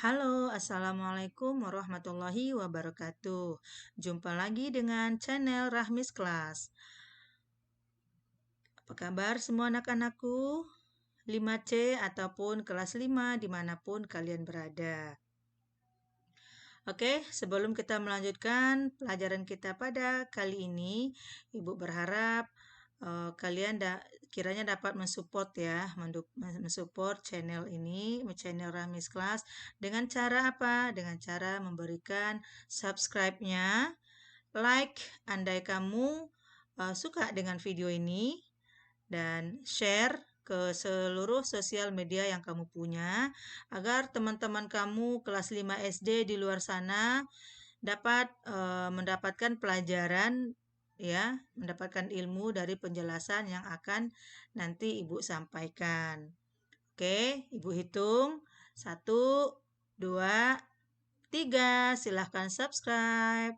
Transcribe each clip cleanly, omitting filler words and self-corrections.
Halo, Assalamualaikum warahmatullahi wabarakatuh. Jumpa lagi dengan channel Rahmis Kelas. Apa kabar semua anak-anakku? 5C ataupun kelas 5 dimanapun kalian berada. Oke, sebelum kita melanjutkan pelajaran kita pada kali ini, Ibu berharap kalian kiranya dapat mensupport ya, mensupport channel ini, channel Rahmis Kelas dengan cara apa? Dengan cara memberikan subscribe-nya, like andai kamu suka dengan video ini, dan share ke seluruh sosial media yang kamu punya agar teman-teman kamu kelas 5 SD di luar sana dapat mendapatkan pelajaran ya, mendapatkan ilmu dari penjelasan yang akan nanti Ibu sampaikan. Oke, Ibu hitung 1, 2, 3. Silahkan subscribe.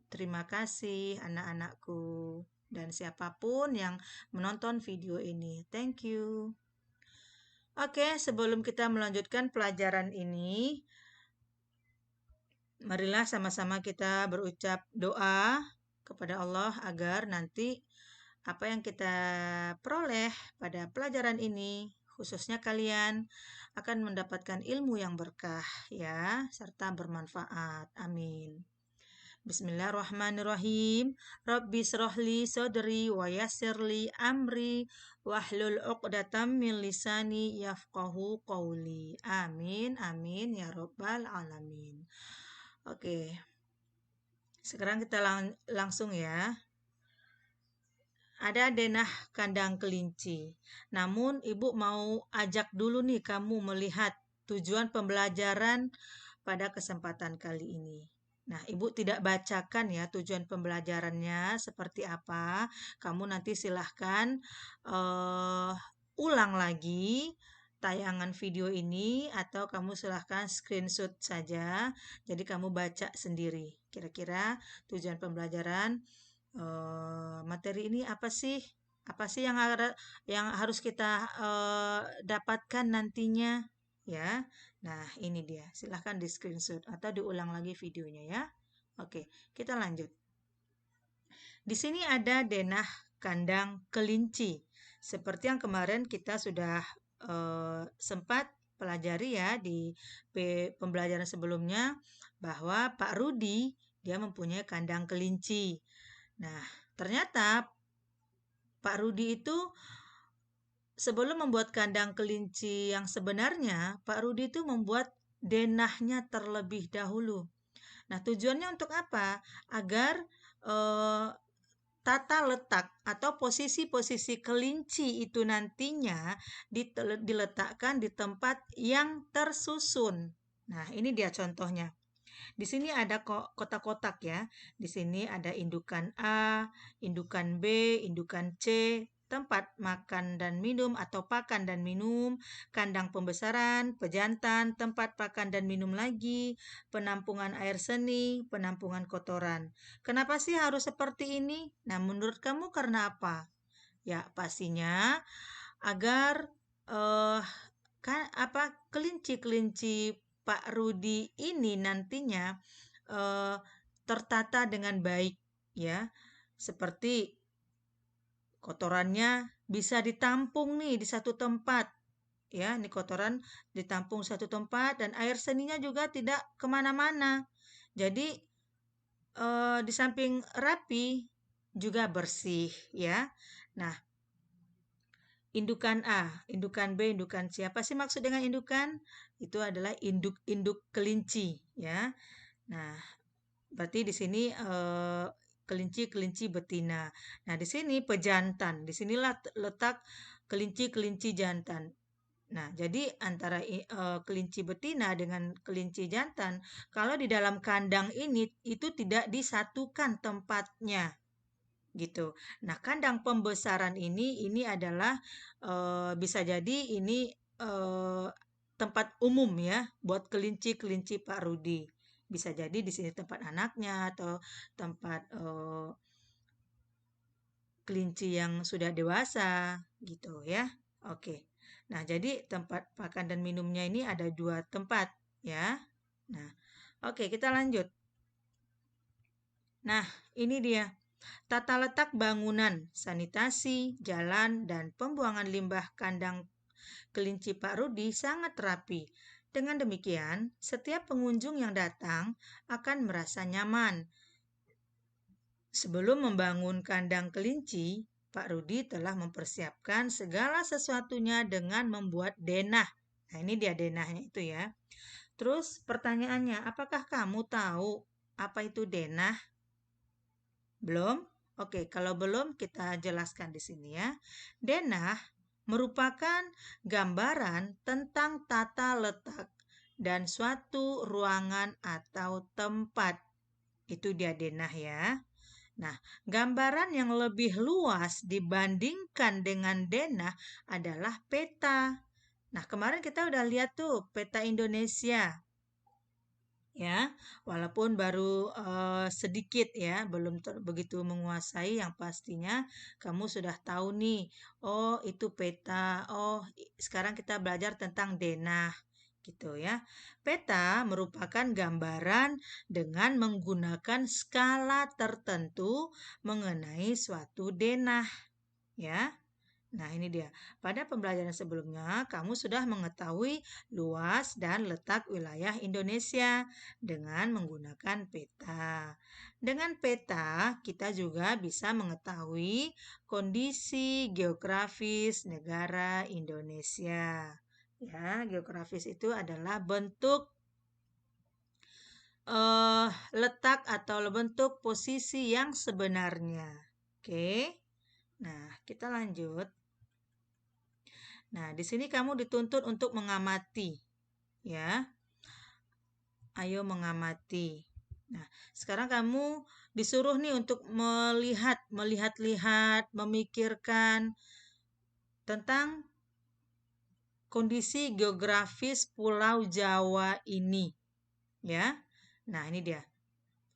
Terima kasih anak-anakku dan siapapun yang menonton video ini. Thank you. Oke, sebelum kita melanjutkan pelajaran ini, marilah sama-sama kita berucap doa kepada Allah agar nanti apa yang kita peroleh pada pelajaran ini, khususnya kalian, akan mendapatkan ilmu yang berkah ya, serta bermanfaat. Amin. Bismillahirrahmanirrahim. Rabbi srohli sodri wa yassirli amri wahlul uqdatam min lisani yafqahu qawli. Amin, amin ya rabbal alamin. Oke, sekarang kita langsung ya. Ada denah kandang kelinci. Namun Ibu mau ajak dulu nih kamu melihat tujuan pembelajaran pada kesempatan kali ini. Nah, Ibu tidak bacakan ya tujuan pembelajarannya seperti apa. Kamu nanti silahkan ulang lagi tayangan video ini atau kamu silahkan screenshot saja. Jadi kamu baca sendiri. Kira-kira tujuan pembelajaran materi ini apa sih? Apa sih yang harus kita dapatkan nantinya? Ya, nah ini dia. Silahkan di screenshot atau diulang lagi videonya ya. Oke, kita lanjut. Di sini ada denah kandang kelinci. Seperti yang kemarin kita sudah sempat pelajari ya di pembelajaran sebelumnya bahwa Pak Rudi dia mempunyai kandang kelinci. Nah, ternyata Pak Rudi itu sebelum membuat kandang kelinci yang sebenarnya, Pak Rudi itu membuat denahnya terlebih dahulu. Nah, tujuannya untuk apa? Agar tata letak atau posisi-posisi kelinci itu nantinya diletakkan di tempat yang tersusun. Nah, ini dia contohnya. Di sini ada kotak-kotak ya. Di sini ada indukan A, indukan B, indukan C, tempat makan dan minum atau pakan dan minum, kandang pembesaran, pejantan, tempat pakan dan minum lagi, penampungan air seni, penampungan kotoran. Kenapa sih harus seperti ini? Nah, menurut kamu karena apa? Ya, pastinya agar eh kelinci-kelinci Pak Rudi ini nantinya tertata dengan baik ya. Seperti kotorannya bisa ditampung nih di satu tempat. Ya, ini kotoran ditampung satu tempat dan air seninya juga tidak kemana-mana. Jadi di samping rapi juga bersih ya. Nah, indukan A, indukan B, indukan C. Apa sih maksud dengan indukan? Itu adalah induk-induk kelinci ya. Nah, berarti di sini kelinci-kelinci betina. Nah, di sini pejantan. Disinilah letak kelinci-kelinci jantan. Nah, jadi antara kelinci betina dengan kelinci jantan, kalau di dalam kandang ini itu tidak disatukan tempatnya gitu. Nah, kandang pembesaran ini adalah bisa jadi ini tempat umum ya buat kelinci-kelinci Pak Rudi. Bisa jadi di sini tempat anaknya atau tempat kelinci yang sudah dewasa gitu ya. Oke. Nah, jadi tempat makan dan minumnya ini ada dua tempat ya. Nah, oke, kita lanjut. Nah, ini dia. Tata letak bangunan, sanitasi, jalan, dan pembuangan limbah kandang kelinci Pak Rudi sangat rapi. Dengan demikian, setiap pengunjung yang datang akan merasa nyaman. Sebelum membangun kandang kelinci, Pak Rudi telah mempersiapkan segala sesuatunya dengan membuat denah. Nah, ini dia denahnya itu ya. Terus pertanyaannya, apakah kamu tahu apa itu denah? Belum? Oke, kalau belum kita jelaskan di sini ya. Denah merupakan gambaran tentang tata letak dan suatu ruangan atau tempat. Itu dia denah ya. Nah, gambaran yang lebih luas dibandingkan dengan denah adalah peta. Nah, kemarin kita udah lihat tuh peta Indonesia. Ya, walaupun baru sedikit ya, belum begitu menguasai, yang pastinya kamu sudah tahu nih, oh itu peta, oh sekarang kita belajar tentang denah gitu ya. Peta merupakan gambaran dengan menggunakan skala tertentu mengenai suatu denah ya. Nah, ini dia. Pada pembelajaran sebelumnya, kamu sudah mengetahui luas dan letak wilayah Indonesia dengan menggunakan peta. Dengan peta, kita juga bisa mengetahui kondisi geografis negara Indonesia. Ya, geografis itu adalah bentuk letak atau bentuk posisi yang sebenarnya. Oke. Nah, kita lanjut. Nah, di sini kamu dituntut untuk mengamati, ya. Ayo mengamati. Nah, sekarang kamu disuruh nih untuk melihat-lihat, memikirkan tentang kondisi geografis Pulau Jawa ini, ya. Nah, ini dia.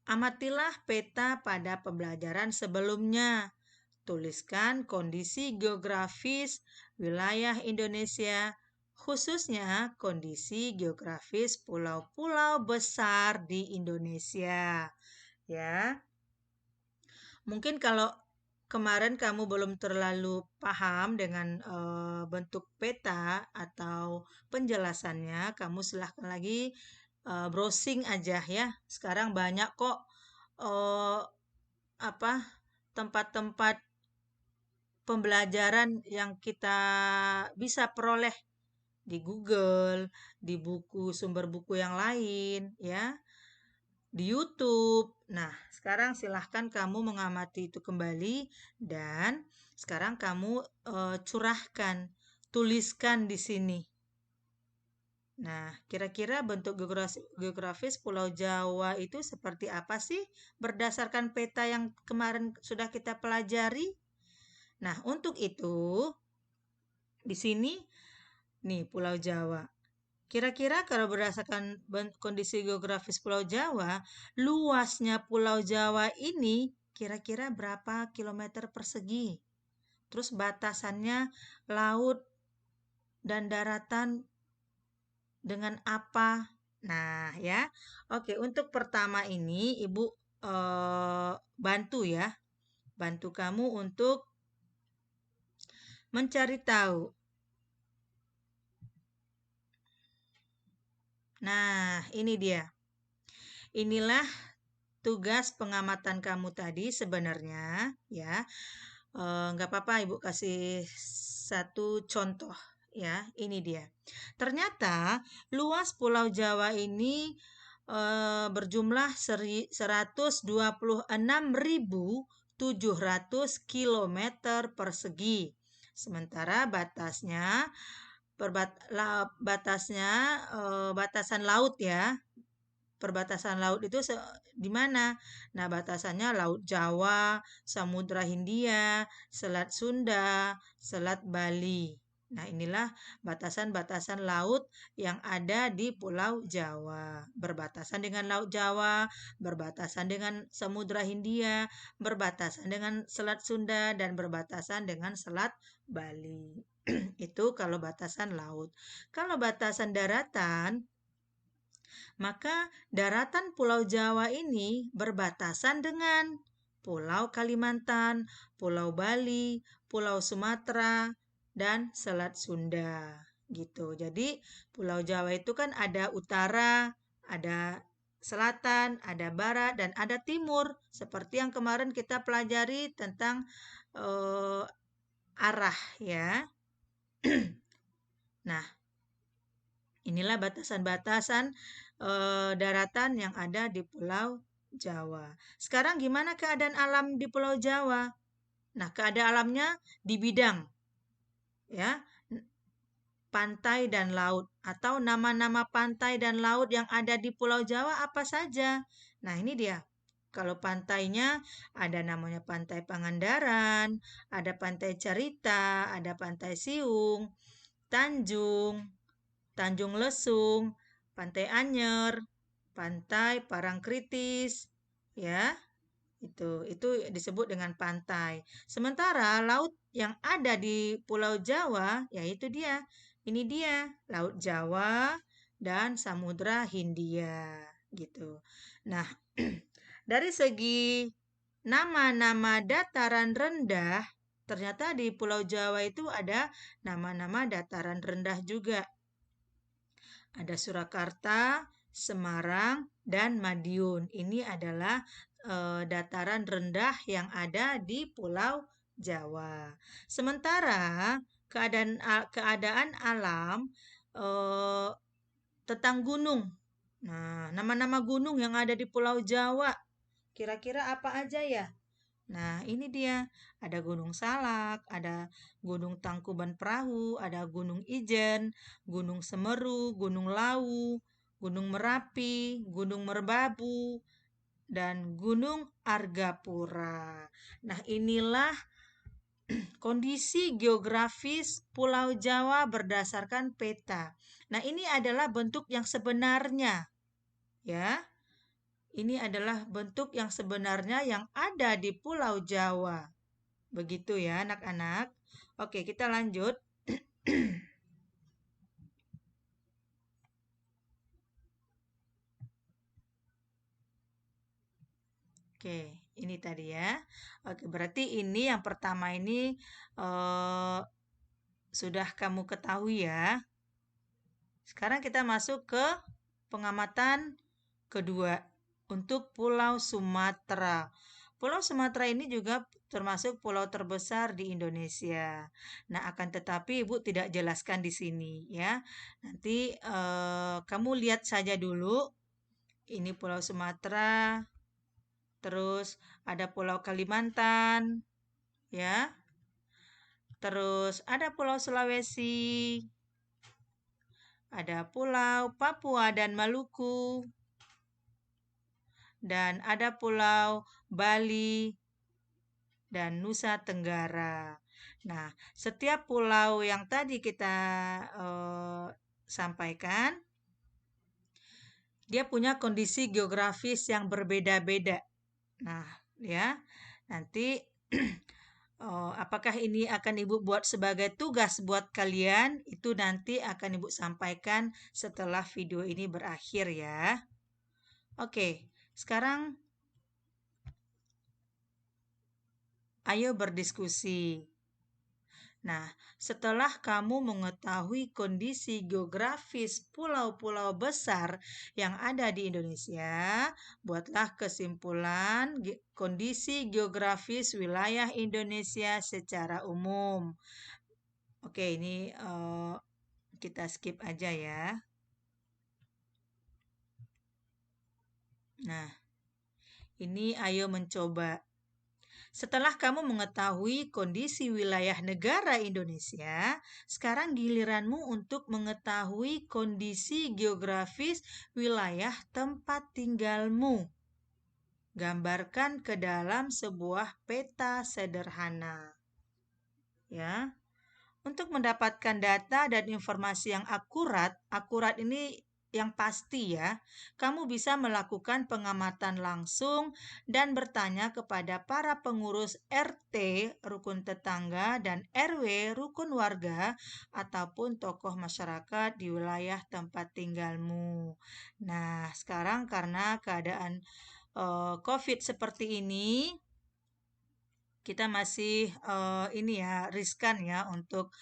Amatilah peta pada pembelajaran sebelumnya. Tuliskan kondisi geografis wilayah Indonesia, khususnya kondisi geografis pulau-pulau besar di Indonesia. Ya, mungkin kalau kemarin kamu belum terlalu paham dengan bentuk peta atau penjelasannya, kamu silahkan lagi browsing aja ya. Sekarang banyak kok eh, apa tempat-tempat pembelajaran yang kita bisa peroleh di Google, di buku sumber buku yang lain, ya, di YouTube. Nah, sekarang silahkan kamu mengamati itu kembali dan sekarang kamu curahkan, tuliskan di sini. Nah, kira-kira bentuk geografis Pulau Jawa itu seperti apa sih berdasarkan peta yang kemarin sudah kita pelajari? Nah, untuk itu, di sini nih Pulau Jawa. Kira-kira kalau berdasarkan kondisi geografis Pulau Jawa, luasnya Pulau Jawa ini kira-kira berapa kilometer persegi? Terus batasannya laut dan daratan dengan apa? Nah, ya. Oke, untuk pertama ini Ibu bantu ya. Bantu kamu untuk mencari tahu. Nah, ini dia. Inilah tugas pengamatan kamu tadi sebenarnya, ya. Nggak apa-apa, Ibu kasih satu contoh, ya. Ini dia. Ternyata luas Pulau Jawa ini berjumlah 126.700 kilometer persegi. Sementara batasan laut ya. Perbatasan laut itu di mana? Nah, batasannya Laut Jawa, Samudra Hindia, Selat Sunda, Selat Bali. Nah, inilah batasan-batasan laut yang ada di Pulau Jawa. Berbatasan dengan Laut Jawa, berbatasan dengan Samudra Hindia, berbatasan dengan Selat Sunda, dan berbatasan dengan Selat Bali. Itu kalau batasan laut. Kalau batasan daratan, Maka daratan Pulau Jawa ini berbatasan dengan Pulau Kalimantan, Pulau Bali, Pulau Sumatera, dan Selat Sunda gitu. Jadi Pulau Jawa itu kan ada utara, ada selatan, ada barat, dan ada timur. Seperti yang kemarin kita pelajari tentang arah ya. Nah, inilah batasan-batasan daratan yang ada di Pulau Jawa. Sekarang gimana keadaan alam di Pulau Jawa? Nah, keadaan alamnya di bidang ya, pantai dan laut atau nama-nama pantai dan laut yang ada di Pulau Jawa apa saja? Nah, ini dia. Kalau pantainya ada namanya Pantai Pangandaran, ada Pantai Carita, ada Pantai Siung, Tanjung, Tanjung Lesung, Pantai Anyer, Pantai Parangkritis, ya. Itu disebut dengan pantai. Sementara laut yang ada di Pulau Jawa, yaitu dia. Ini dia, Laut Jawa dan Samudra Hindia, gitu. Nah, dari segi nama-nama dataran rendah, ternyata di Pulau Jawa itu ada nama-nama dataran rendah juga. Ada Surakarta, Semarang, dan Madiun. Ini adalah dataran rendah yang ada di Pulau Jawa. Sementara keadaan alam tentang gunung. Nah, nama-nama gunung yang ada di Pulau Jawa, kira-kira apa aja ya? Nah, ini dia. Ada Gunung Salak, ada Gunung Tangkuban Perahu, ada Gunung Ijen, Gunung Semeru, Gunung Lawu, Gunung Merapi, Gunung Merbabu, dan Gunung Argapura. Nah, inilah kondisi geografis Pulau Jawa berdasarkan peta. Nah, ini adalah bentuk yang sebenarnya, ya. Ini adalah bentuk yang sebenarnya yang ada di Pulau Jawa. Begitu ya, anak-anak. Oke, kita lanjut. Oke, ini tadi ya. Oke, berarti ini yang pertama ini sudah kamu ketahui ya. Sekarang kita masuk ke pengamatan kedua untuk Pulau Sumatera. Pulau Sumatera ini juga termasuk pulau terbesar di Indonesia. Nah, akan tetapi Ibu tidak jelaskan di sini ya. Nanti kamu lihat saja dulu. Ini Pulau Sumatera, terus ada Pulau Kalimantan, ya. Terus ada Pulau Sulawesi, ada Pulau Papua dan Maluku, dan ada Pulau Bali dan Nusa Tenggara. Nah, setiap pulau yang tadi kita sampaikan, dia punya kondisi geografis yang berbeda-beda. Nah, ya, nanti apakah ini akan Ibu buat sebagai tugas buat kalian? Itu nanti akan Ibu sampaikan setelah video ini berakhir ya. Oke, sekarang ayo berdiskusi. Nah, setelah kamu mengetahui kondisi geografis pulau-pulau besar yang ada di Indonesia, buatlah kesimpulan kondisi geografis wilayah Indonesia secara umum. Oke, ini kita skip aja ya. Nah, ini ayo mencoba. Setelah kamu mengetahui kondisi wilayah negara Indonesia, sekarang giliranmu untuk mengetahui kondisi geografis wilayah tempat tinggalmu. Gambarkan ke dalam sebuah peta sederhana. Ya. Untuk mendapatkan data dan informasi yang akurat ini yang pasti ya. Kamu bisa melakukan pengamatan langsung dan bertanya kepada para pengurus RT, rukun tetangga, dan RW, rukun warga, ataupun tokoh masyarakat di wilayah tempat tinggalmu. Nah, sekarang karena keadaan COVID seperti ini, kita masih ini ya riskan ya untuk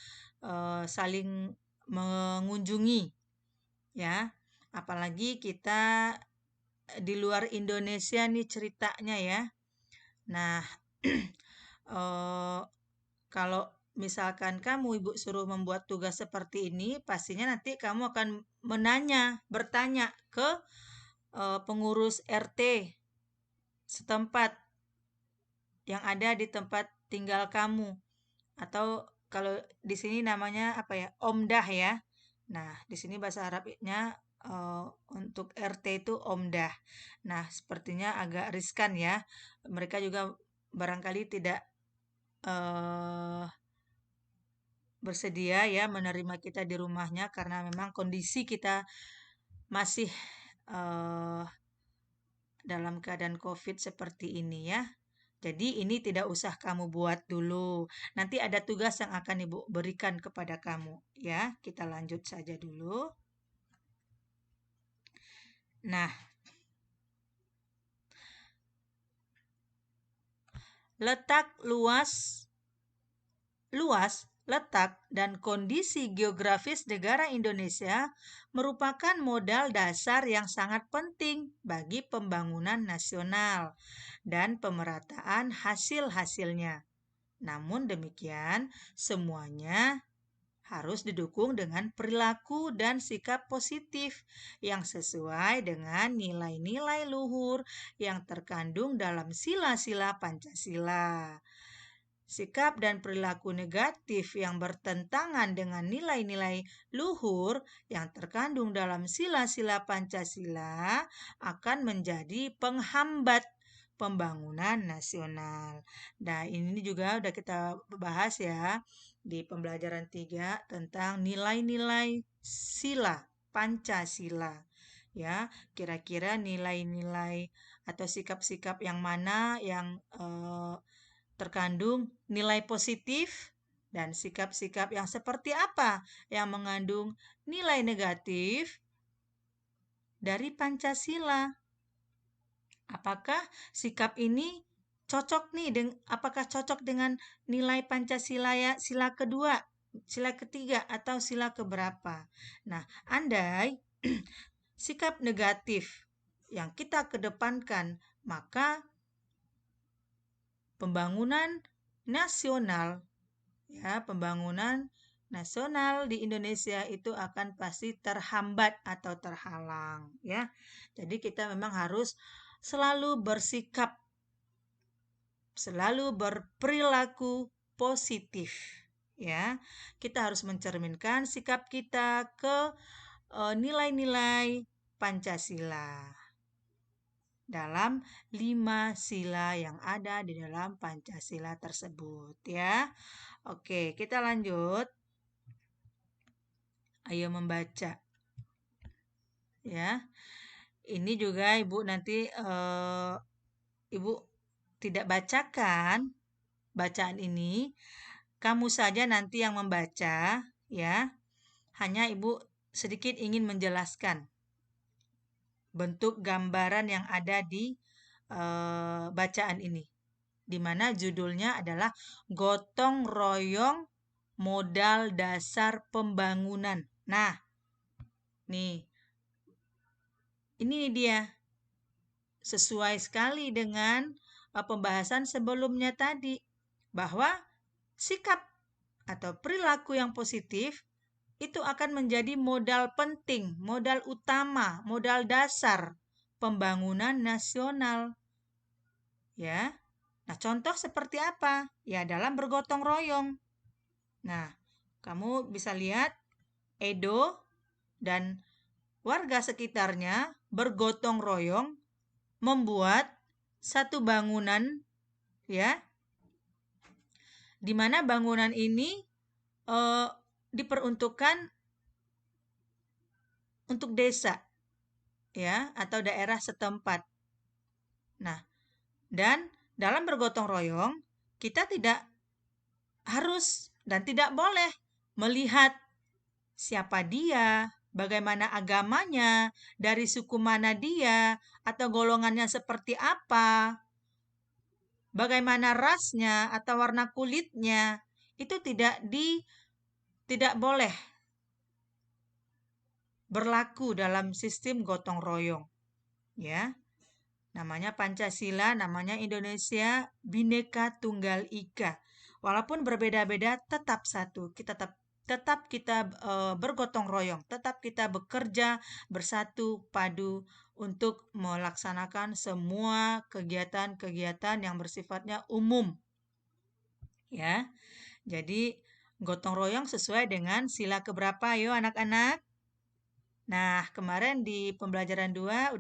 saling mengunjungi ya. Apalagi kita di luar Indonesia nih ceritanya ya. Nah, kalau misalkan kamu Ibu suruh membuat tugas seperti ini, pastinya nanti kamu akan bertanya ke pengurus RT setempat yang ada di tempat tinggal kamu. Atau kalau di sini namanya apa ya? Omdah ya. Nah, di sini bahasa Arabnya untuk RT itu omdah. Nah, sepertinya agak riskan ya. Mereka juga barangkali tidak bersedia ya menerima kita di rumahnya karena memang kondisi kita masih dalam keadaan COVID seperti ini ya. Jadi ini tidak usah kamu buat dulu. Nanti ada tugas yang akan Ibu berikan kepada kamu ya. Kita lanjut saja dulu. Nah, letak letak, dan kondisi geografis negara Indonesia merupakan modal dasar yang sangat penting bagi pembangunan nasional dan pemerataan hasil-hasilnya. Namun demikian, semuanya harus didukung dengan perilaku dan sikap positif yang sesuai dengan nilai-nilai luhur yang terkandung dalam sila-sila Pancasila. Sikap dan perilaku negatif yang bertentangan dengan nilai-nilai luhur yang terkandung dalam sila-sila Pancasila akan menjadi penghambat pembangunan nasional. Nah, ini juga udah kita bahas ya di pembelajaran 3 tentang nilai-nilai sila Pancasila. Ya, kira-kira nilai-nilai atau sikap-sikap yang mana yang terkandung nilai positif dan sikap-sikap yang seperti apa yang mengandung nilai negatif dari Pancasila. Apakah sikap ini cocok nih apakah cocok dengan nilai Pancasila ya sila kedua, sila ketiga atau sila keberapa? Nah, andai sikap negatif yang kita kedepankan, maka pembangunan nasional di Indonesia itu akan pasti terhambat atau terhalang ya. Jadi kita memang harus selalu bersikap, selalu berperilaku positif ya. Kita harus mencerminkan sikap kita ke nilai-nilai Pancasila dalam 5 sila yang ada di dalam Pancasila tersebut ya. Oke, kita lanjut. Ayo membaca. Ya. Ini juga Ibu nanti Ibu tidak bacakan bacaan ini. Kamu saja nanti yang membaca ya. Hanya Ibu sedikit ingin menjelaskan bentuk gambaran yang ada di bacaan ini, di mana judulnya adalah gotong royong modal dasar pembangunan. Nah, nih, ini dia sesuai sekali dengan pembahasan sebelumnya tadi bahwa sikap atau perilaku yang positif itu akan menjadi modal penting, modal utama, modal dasar pembangunan nasional. Ya. Nah, contoh seperti apa? Ya, dalam bergotong royong. Nah, kamu bisa lihat Edo dan warga sekitarnya bergotong royong membuat satu bangunan ya. Di mana bangunan ini diperuntukkan untuk desa. ya, atau daerah setempat. Nah, dan dalam bergotong royong, kita tidak harus dan tidak boleh melihat siapa dia, bagaimana agamanya, dari suku mana dia, atau golongannya seperti apa, bagaimana rasnya atau warna kulitnya. Itu tidak boleh berlaku dalam sistem gotong royong, ya. Namanya Pancasila, namanya Indonesia Bhinneka Tunggal Ika. Walaupun berbeda-beda, tetap satu. Tetap kita bergotong royong, tetap kita bekerja bersatu padu untuk melaksanakan semua kegiatan-kegiatan yang bersifatnya umum, ya. Jadi gotong royong sesuai dengan sila keberapa, yo anak-anak? Nah, kemarin di pembelajaran 2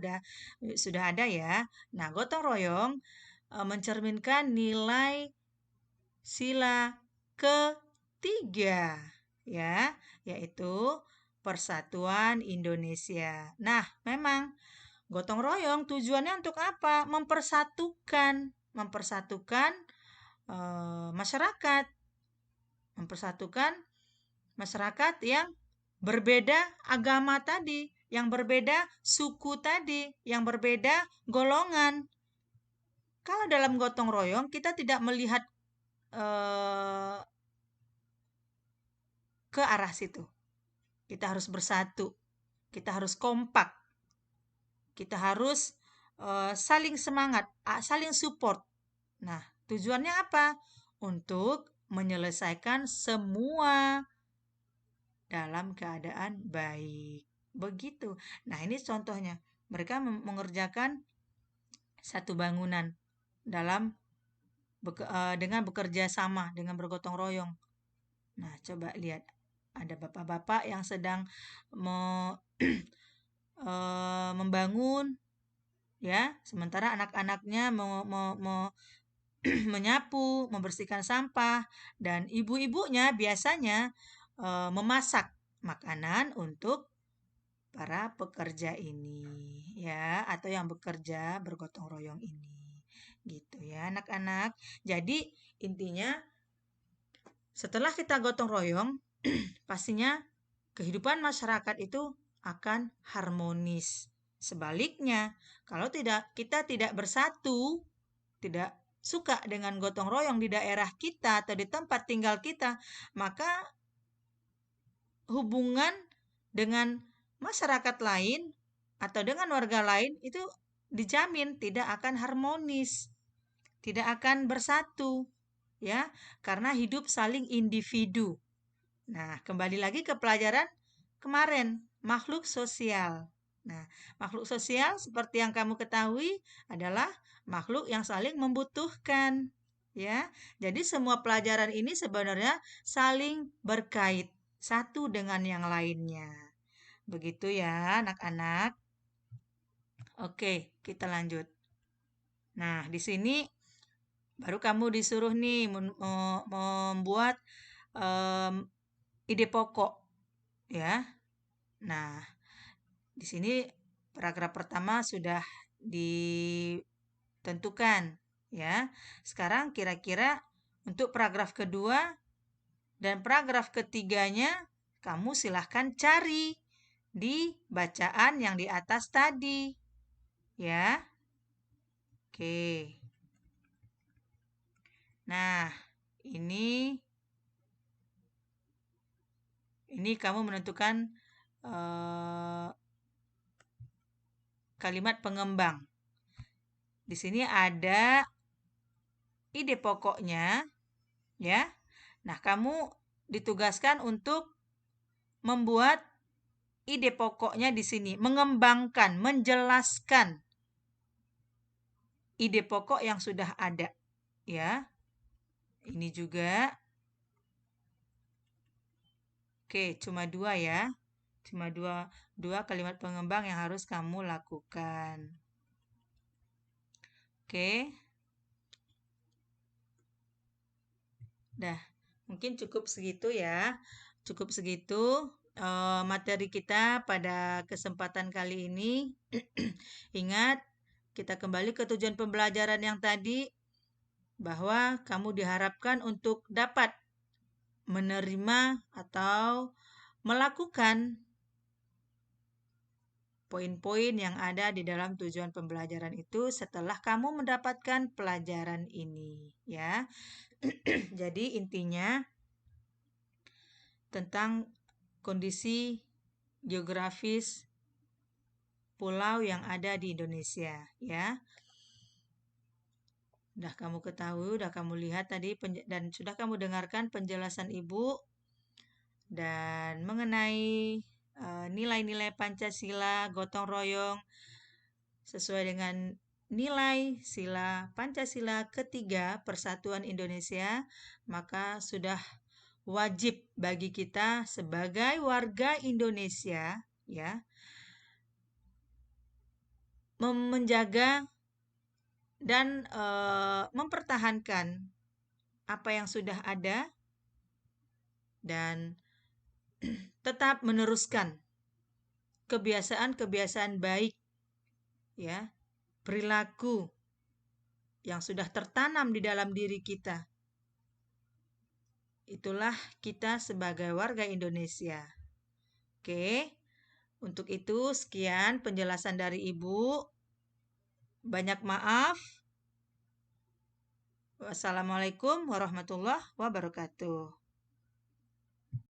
sudah ada ya. Nah, gotong royong mencerminkan nilai sila ketiga, ya, yaitu Persatuan Indonesia. Nah, memang gotong royong tujuannya untuk apa? Mempersatukan masyarakat, mempersatukan masyarakat yang berbeda agama tadi, yang berbeda suku tadi, yang berbeda golongan. Kalau dalam gotong royong kita tidak melihat ke arah situ. Kita harus bersatu, kita harus kompak, kita harus saling semangat, saling support. Nah, tujuannya apa? Untuk menyelesaikan semua dalam keadaan baik. Begitu. Nah, ini contohnya. Mereka mengerjakan satu bangunan dengan bekerja sama, dengan bergotong royong. Nah, coba lihat. Ada bapak-bapak yang sedang membangun, ya. Sementara anak-anaknya menyapu, membersihkan sampah, dan ibu-ibunya biasanya memasak makanan untuk para pekerja ini, ya, atau yang bekerja bergotong royong ini, gitu ya, anak-anak. Jadi intinya setelah kita gotong royong, pastinya kehidupan masyarakat itu akan harmonis. Sebaliknya, kalau kita tidak bersatu, tidak suka dengan gotong royong di daerah kita atau di tempat tinggal kita, maka hubungan dengan masyarakat lain atau dengan warga lain itu dijamin tidak akan harmonis, tidak akan bersatu, ya, karena hidup saling individu. Nah, kembali lagi ke pelajaran kemarin, makhluk sosial. Nah, makhluk sosial seperti yang kamu ketahui adalah makhluk yang saling membutuhkan, ya. Jadi semua pelajaran ini sebenarnya saling berkait satu dengan yang lainnya. Begitu ya, anak-anak. Oke, kita lanjut. Nah, di sini baru kamu disuruh nih membuat ide pokok, ya. Nah, di sini paragraf pertama sudah ditentukan, ya. Sekarang kira-kira untuk paragraf kedua dan paragraf ketiganya kamu silahkan cari di bacaan yang di atas tadi, ya. Oke. Nah, ini kamu menentukan kalimat pengembang. Di sini ada ide pokoknya, ya. Nah, kamu ditugaskan untuk membuat ide pokoknya di sini, mengembangkan, menjelaskan ide pokok yang sudah ada, ya. Ini juga. Oke, cuma 2 ya. Cuma dua kalimat pengembang yang harus kamu lakukan. Oke. Dah, mungkin cukup segitu ya. Cukup segitu materi kita pada kesempatan kali ini. Ingat, kita kembali ke tujuan pembelajaran yang tadi, bahwa kamu diharapkan untuk dapat menerima atau melakukan poin-poin yang ada di dalam tujuan pembelajaran itu setelah kamu mendapatkan pelajaran ini, ya. Jadi intinya tentang kondisi geografis pulau yang ada di Indonesia, ya. Sudah kamu ketahui, sudah kamu lihat tadi, dan sudah kamu dengarkan penjelasan Ibu dan mengenai nilai-nilai Pancasila, gotong royong, sesuai dengan nilai sila Pancasila ketiga Persatuan Indonesia, maka sudah wajib bagi kita sebagai warga Indonesia, ya, menjaga dan mempertahankan apa yang sudah ada dan tetap meneruskan kebiasaan-kebiasaan baik, ya, perilaku yang sudah tertanam di dalam diri kita. Itulah kita sebagai warga Indonesia. Oke, untuk itu sekian penjelasan dari Ibu. Banyak maaf. Wassalamualaikum warahmatullahi wabarakatuh.